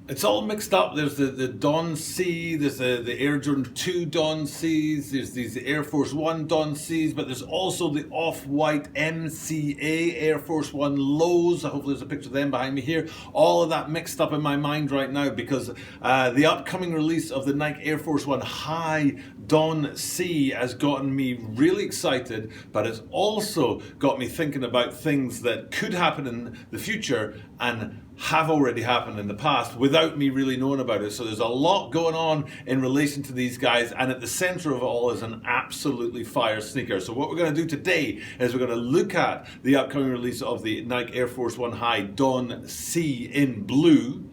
It's all mixed up. There's the Don C, there's the Air Jordan 2 Don Cs, there's these Air Force 1 Don Cs, but there's also the off-white MCA Air Force 1 lows. Hopefully there's a picture of them behind me here. All of that mixed up in my mind right now because the upcoming release of the Nike Air Force 1 High Don C has gotten me really excited, but it's also got me thinking about things that could happen in the future and have already happened in the past without me really knowing about it. So there's a lot going on in relation to these guys, and at the center of it all is an absolutely fire sneaker. So what we're going to do today is we're going to look at the upcoming release of the Nike Air Force 1 High Don C in blue.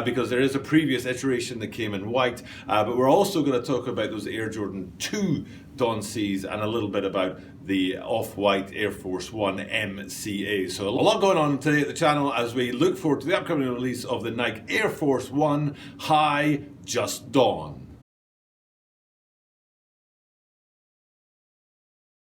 Because there is a previous iteration that came in white, but we're also going to talk about those Air Jordan 2 Don Cs and a little bit about the off-white Air Force 1 MCA. So a lot going on today at the channel as we look forward to the upcoming release of the Nike Air Force 1 High Just Dawn.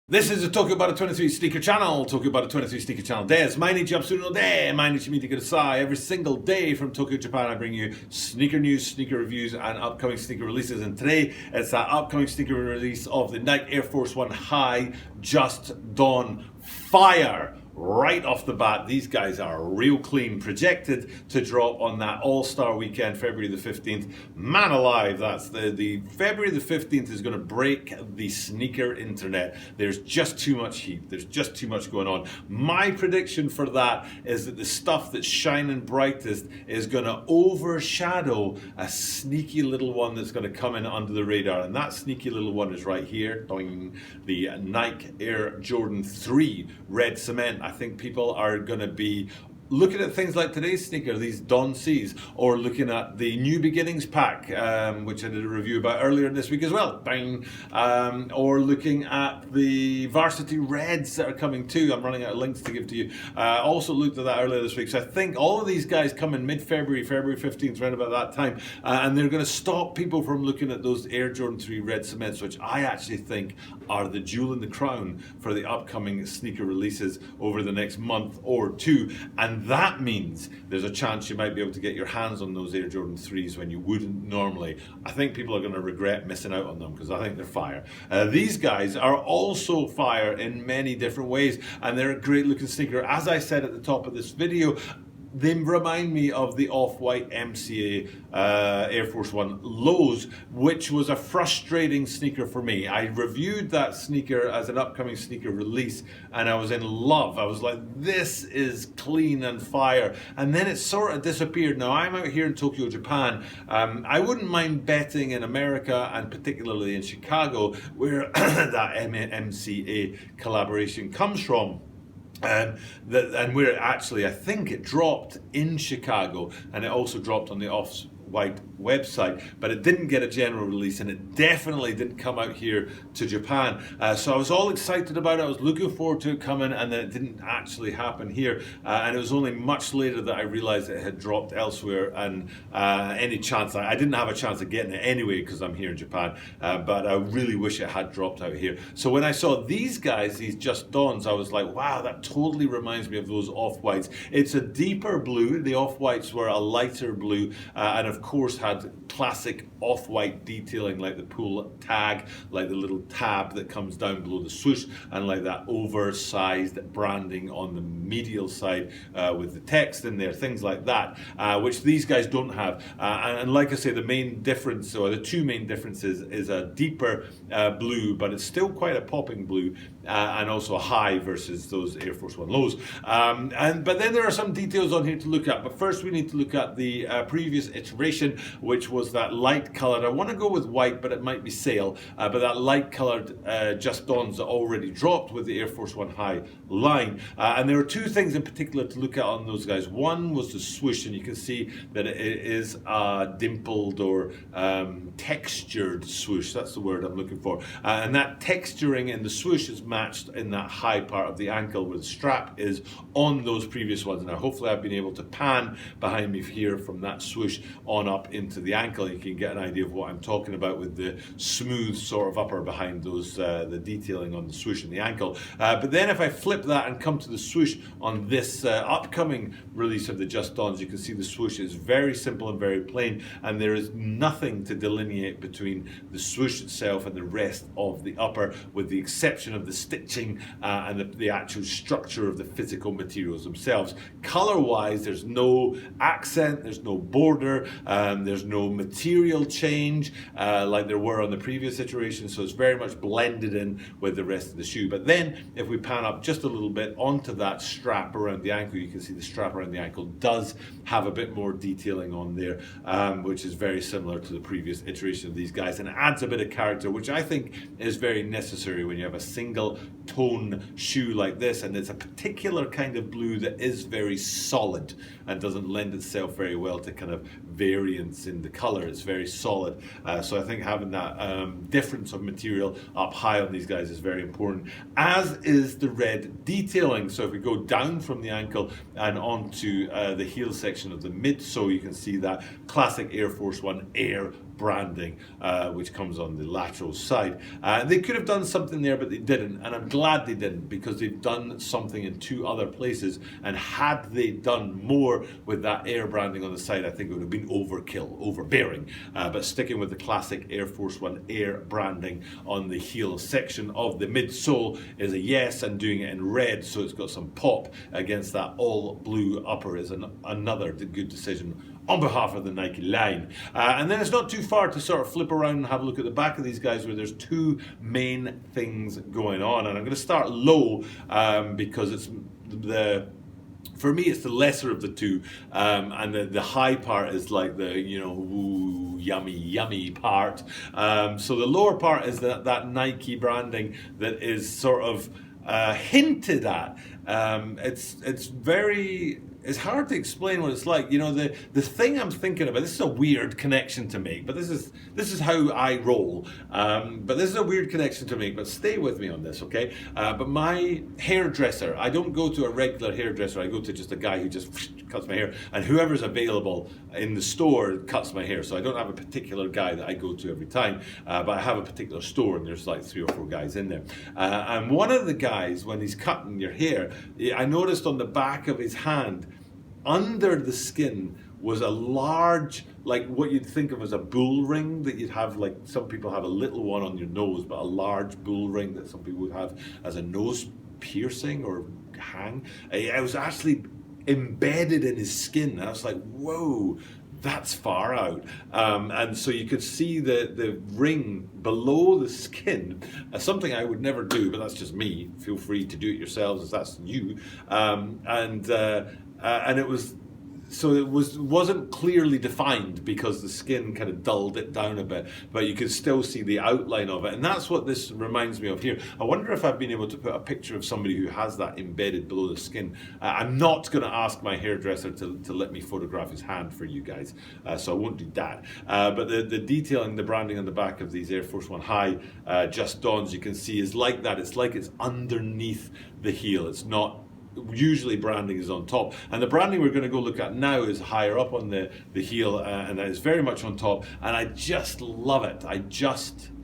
This is the Tokyo About 23 Sneaker Channel, Tokyo About 23 Sneaker Channel des. Mainichi Absuru no de, Mainichi Mite Kudasai. Every single day from Tokyo, Japan, I bring you sneaker news, sneaker reviews, and upcoming sneaker releases. And today, it's that upcoming sneaker release of the Nike Air Force 1 High Just Dawn Fire. Right off the bat, these guys are real clean, projected to drop on that All-Star weekend, February the 15th. Man alive, that's the February the 15th is going to break the sneaker internet. There's just too much heat. There's just too much going on. My prediction for that is that the stuff that's shining brightest is going to overshadow a sneaky little one that's going to come in under the radar. And that sneaky little one is right here, the Nike Air Jordan 3 red cement. I think people are going to be looking at things like today's sneaker, these Don Cs, or looking at the New Beginnings pack, which I did a review about earlier this week as well, bang, or looking at the Varsity Reds that are coming too. I'm running out of links to give to you. Also looked at that earlier this week. So I think all of these guys come in mid-February, February 15th, around about that time, and they're going to stop people from looking at those Air Jordan 3 red cements, which I actually think are the jewel in the crown for the upcoming sneaker releases over the next month or two. And that means there's a chance you might be able to get your hands on those Air Jordan 3s when you wouldn't normally. I think people are going to regret missing out on them because I think they're fire. These guys are also fire in many different ways, and they're a great looking sneaker. As I said at the top of this video, they remind me of the off-white MCA Air Force 1 lows, which was a frustrating sneaker for me. I reviewed that sneaker as an upcoming sneaker release, and I was in love. I was like, this is clean and fire. And then it sort of disappeared. Now, I'm out here in Tokyo, Japan. I wouldn't mind betting in America, and particularly in Chicago, where that MCA collaboration comes from. And where actually I think it dropped in Chicago, and it also dropped on the Off-White website, but it didn't get a general release, and it definitely didn't come out here to Japan. So I was all excited about it. I was looking forward to it coming, and then it didn't actually happen here. And it was only much later that I realized it had dropped elsewhere, and any chance, I didn't have a chance of getting it anyway because I'm here in Japan, but I really wish it had dropped out here. So when I saw these guys, these Just Dawns, I was like, wow, that totally reminds me of those Off-Whites. It's a deeper blue. The Off-Whites were a lighter blue, and of course had classic off-white detailing like the pull tag, like the little tab that comes down below the swoosh, and like that oversized branding on the medial side with the text in there, things like that, which these guys don't have. And like I say, the main difference, or the two main differences, is a deeper blue, but it's still quite a popping blue, and also a high versus those Air Force 1 lows. But then there are some details on here to look at. But first we need to look at the previous iteration, which was that light colored, I want to go with white, but it might be sale, but that light colored Just Dawns that already dropped with the Air Force 1 High line. And there are two things in particular to look at on those guys. One was the swoosh, and you can see that it is a dimpled or textured swoosh. That's the word I'm looking for. And that texturing in the swoosh is matched in that high part of the ankle where the strap is on those previous ones. Now hopefully I've been able to pan behind me here from that swoosh on up into the ankle. You can get an idea of what I'm talking about with the smooth sort of upper behind those, the detailing on the swoosh and the ankle. But then if I flip that and come to the swoosh on this upcoming release of the Just Dons, you can see the swoosh is very simple and very plain, and there is nothing to delineate between the swoosh itself and the rest of the upper, with the exception of the stitching and the actual structure of the physical materials themselves. Color-wise, there's no accent, there's no border, there's no material change like there were on the previous iteration, so it's very much blended in with the rest of the shoe. But then if we pan up just a little bit onto that strap around the ankle, you can see the strap around the ankle does have a bit more detailing on there, which is very similar to the previous iteration of these guys, and adds a bit of character, which I think is very necessary when you have a single tone shoe like this, and it's a particular kind of blue that is very solid and doesn't lend itself very well to kind of variance in the color. It's very solid, so I think having that difference of material up high on these guys is very important, as is the red detailing. So if we go down from the ankle and onto the heel section of the midsole, you can see that classic Air Force One Air branding, which comes on the lateral side. They could have done something there, but they didn't, and I'm glad they didn't, because they've done something in two other places, and had they done more with that Air branding on the side, I think it would have been overkill, overbearing. But sticking with the classic Air Force One Air branding on the heel section of the midsole is a yes, and doing it in red so it's got some pop against that all blue upper is another good decision on behalf of the Nike line. And then it's not too far to sort of flip around and have a look at the back of these guys, where there's two main things going on. And I'm going to start low because it's for me, it's the lesser of the two, and the high part is like the, ooh, yummy part. So the lower part is that Nike branding that is sort of hinted at. It's hard to explain what it's like. The thing I'm thinking about, this is a weird connection to make, but this is how I roll. But this is a weird connection to make, but stay with me on this, okay? But my hairdresser, I don't go to a regular hairdresser, I go to just a guy who just cuts my hair, and whoever's available in the store cuts my hair. So I don't have a particular guy that I go to every time, but I have a particular store, and there's like 3 or 4 guys in there. And one of the guys, when he's cutting your hair, I noticed on the back of his hand, under the skin, was a large, like what you'd think of as a bull ring that you'd have, like some people have a little one on your nose, but a large bull ring that some people would have as a nose piercing or hang. It was actually embedded in his skin. And I was like, whoa, that's far out. And so you could see the ring below the skin, something I would never do, but that's just me. Feel free to do it yourselves if that's you. And it was, so it wasn't clearly defined because the skin kind of dulled it down a bit, but you could still see the outline of it. And that's what this reminds me of here. I wonder if I've been able to put a picture of somebody who has that embedded below the skin. I'm not going to ask my hairdresser to let me photograph his hand for you guys, so I won't do that. But the detailing, the branding on the back of these Air Force One High Just Dons, you can see, is like that. It's like it's underneath the heel. It's not. Usually branding is on top, and the branding we're going to go look at now is higher up on the heel, and it's very much on top, and I just love it.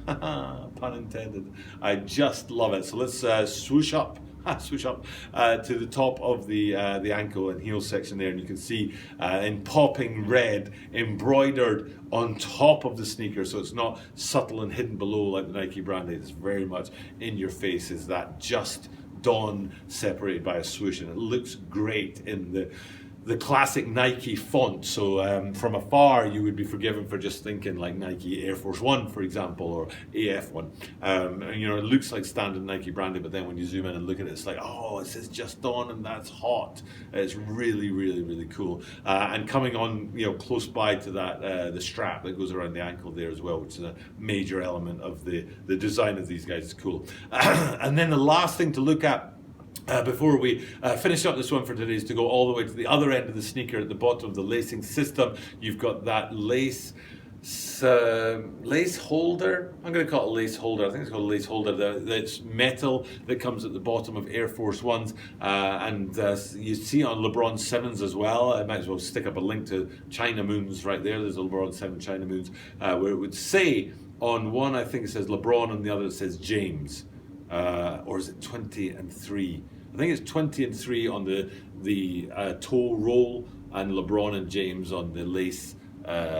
Pun intended, I just love it. So let's swoosh up to the top of the ankle and heel section there, and you can see in popping red embroidered on top of the sneaker, so it's not subtle and hidden below like the Nike branding. It's very much in your face, is that Just Don separated by a swoosh, and it looks great in the classic Nike font. So from afar you would be forgiven for just thinking like Nike Air Force One, for example, or AF1. It looks like standard Nike branding, but then when you zoom in and look at it, it's like, oh, it says Just Don, and that's hot. It's really, really, really cool. And coming on, close by to that, the strap that goes around the ankle there as well, which is a major element of the design of these guys. Is cool. And then the last thing to look at before we finish up this one for today is to go all the way to the other end of the sneaker. At the bottom of the lacing system, you've got that lace lace holder. I'm going to call it a lace holder. I think it's called a lace holder. That's metal that comes at the bottom of Air Force Ones, and you see on LeBron 7s as well. I might as well stick up a link to China Moons right there. There's a LeBron 7 China Moons where it would say on one, I think it says LeBron, and the other it says James, or is it 20 and 3? I think it's 20 and 3 on the toe roll, and LeBron and James on the lace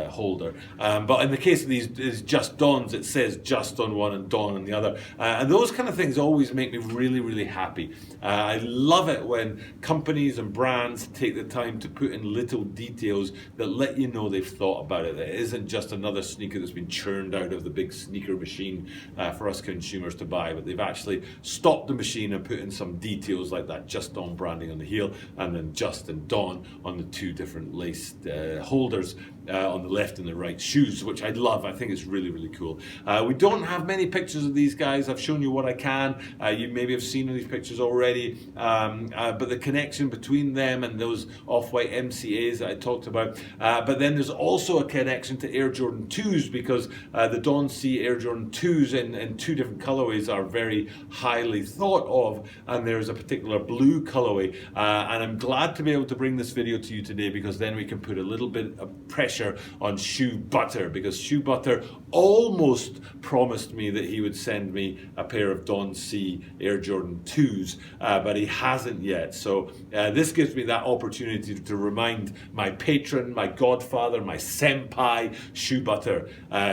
holder. But in the case of these Just Dons, it says Just on one and Don on the other. And those kind of things always make me really, really happy. I love it when companies and brands take the time to put in little details that let you know they've thought about it. It isn't just another sneaker that's been churned out of the big sneaker machine for us consumers to buy, but they've actually stopped the machine and put in some details like that Just Don branding on the heel, and then Just and Don on the two different laced holders on the left and the right shoes, which I love. I think it's really, really cool. We don't have many pictures of these guys. I've shown you what I can. You maybe have seen these pictures already, but the connection between them and those off-white MCAs that I talked about. But then there's also a connection to Air Jordan 2s, because the Don C Air Jordan 2s in two different colorways are very highly thought of, and there's a particular blue colorway. And I'm glad to be able to bring this video to you today, because then we can put a little bit of pressure on Shoe Butter, because Shoe Butter almost promised me that he would send me a pair of Don C Air Jordan 2s, but he hasn't yet. So this gives me that opportunity to remind my patron, my godfather, my senpai, Shoe Butter,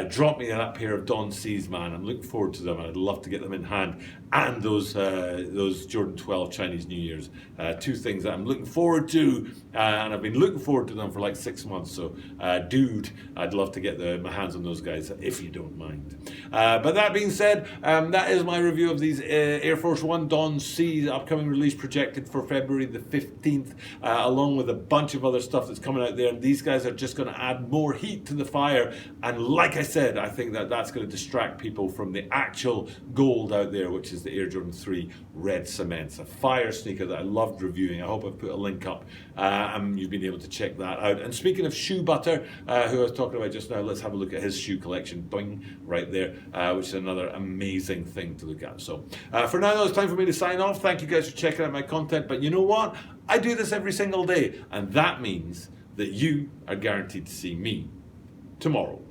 drop me that pair of Don C's, man. I'm looking forward to them, and I'd love to get them in hand. And those Jordan 12 Chinese New Year's, two things that I'm looking forward to, and I've been looking forward to them for like 6 months. So, dude, I'd love to get my hands on those guys if you don't mind. But that being said, that is my review of these Air Force One Don C, upcoming release projected for February the 15th, along with a bunch of other stuff that's coming out there. And these guys are just going to add more heat to the fire. And like I said, I think that that's going to distract people from the actual gold out there, which is the Air Jordan 3 Red Cements, a fire sneaker that I loved reviewing. I hope I've put a link up and you've been able to check that out. And speaking of Shoe Butter, who I was talking about just now, let's have a look at his shoe collection, boing, right there, which is another amazing thing to look at. So for now, it's time for me to sign off. Thank you guys for checking out my content, but you know what? I do this every single day, and that means that you are guaranteed to see me tomorrow.